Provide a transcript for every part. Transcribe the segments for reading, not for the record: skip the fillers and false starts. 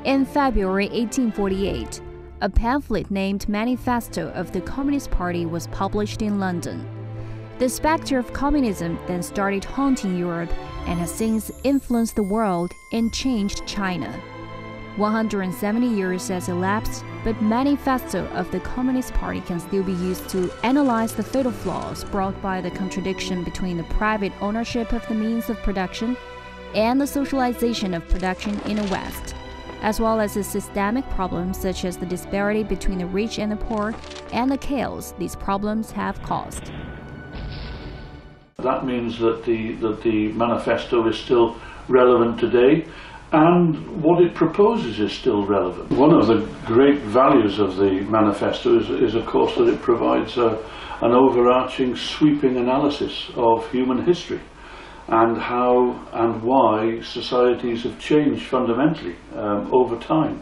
In February 1848, a pamphlet named Manifesto of the Communist Party was published in London. The specter of communism then started haunting Europe and has since influenced the world and changed China. 170 years has elapsed, but Manifesto of the Communist Party can still be used to analyze the fatal flaws brought by the contradiction between the private ownership of the means of production and the socialization of production in the West, as well as the systemic problems such as the disparity between the rich and the poor and the chaos these problems have caused. That means that the manifesto is still relevant today, and what it proposes is still relevant. One of the great values of the manifesto is of course that it provides an overarching, sweeping analysis of human history and how and why societies have changed fundamentally over time.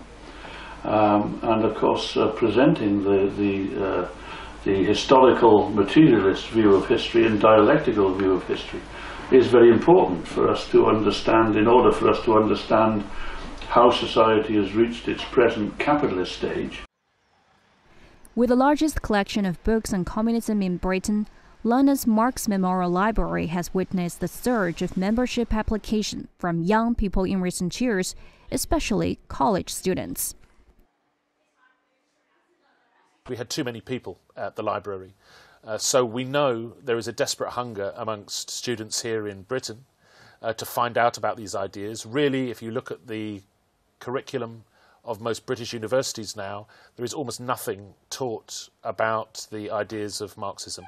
And of course presenting the historical materialist view of history and dialectical view of history is very important for us to understand, in order for us to understand how society has reached its present capitalist stage. With the largest collection of books on communism in Britain, London's Marx Memorial Library has witnessed the surge of membership application from young people in recent years, especially college students. We had too many people at the library. So we know there is a desperate hunger amongst students here in Britain to find out about these ideas. Really, if you look at the curriculum of most British universities now, there is almost nothing taught about the ideas of Marxism.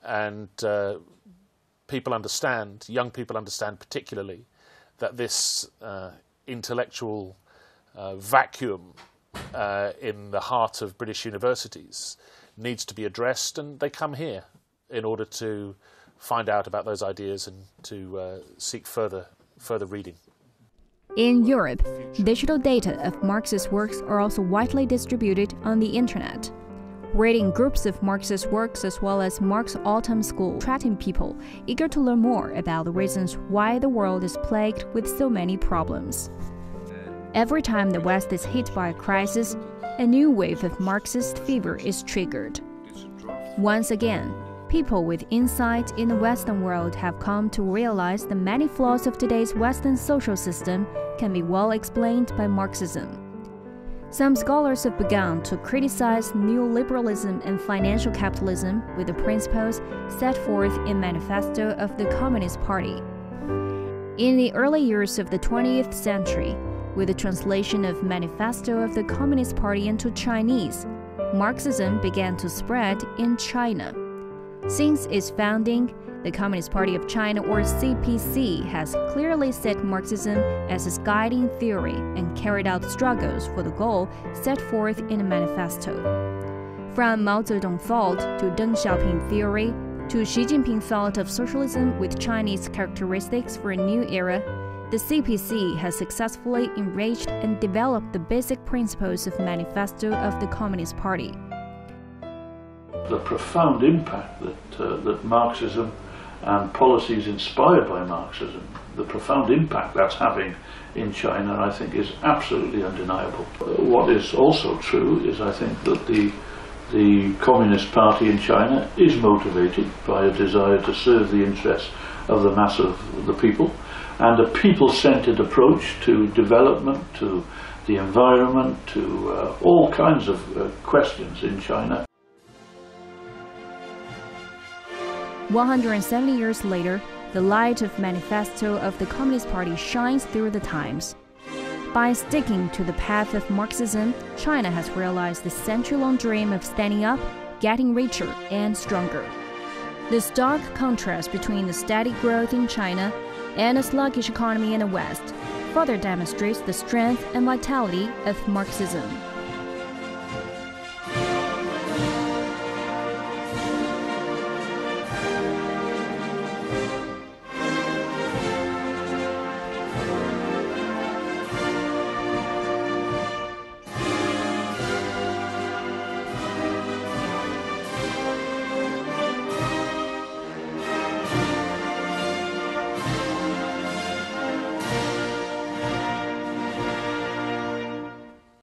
And people understand, young people understand particularly, that this intellectual vacuum in the heart of British universities needs to be addressed, and they come here in order to find out about those ideas and to seek further reading. In Europe, digital data of Marxist works are also widely distributed on the internet. Reading groups of Marxist works as well as Marx Autumn School, attracting people eager to learn more about the reasons why the world is plagued with so many problems. Every time the West is hit by a crisis, a new wave of Marxist fever is triggered. Once again, people with insight in the Western world have come to realize the many flaws of today's Western social system can be well explained by Marxism. Some scholars have begun to criticize neoliberalism and financial capitalism with the principles set forth in Manifesto of the Communist Party. In the early years of the 20th century, with the translation of Manifesto of the Communist Party into Chinese, Marxism began to spread in China. Since its founding, the Communist Party of China, or CPC, has clearly set Marxism as its guiding theory and carried out struggles for the goal set forth in the manifesto. From Mao Zedong thought to Deng Xiaoping theory to Xi Jinping thought of socialism with Chinese characteristics for a new era, the CPC has successfully enriched and developed the basic principles of Manifesto of the Communist Party. The profound impact that Marxism and policies inspired by Marxism, the profound impact that's having in China, I think is absolutely undeniable. What is also true is I think that the Communist Party in China is motivated by a desire to serve the interests of the mass of the people, and a people-centered approach to development, to the environment, to all kinds of questions in China. 170 years later, the light of Manifesto of the Communist Party shines through the times. By sticking to the path of Marxism, China has realized the century-long dream of standing up, getting richer and stronger. The stark contrast between the steady growth in China and a sluggish economy in the West further demonstrates the strength and vitality of Marxism.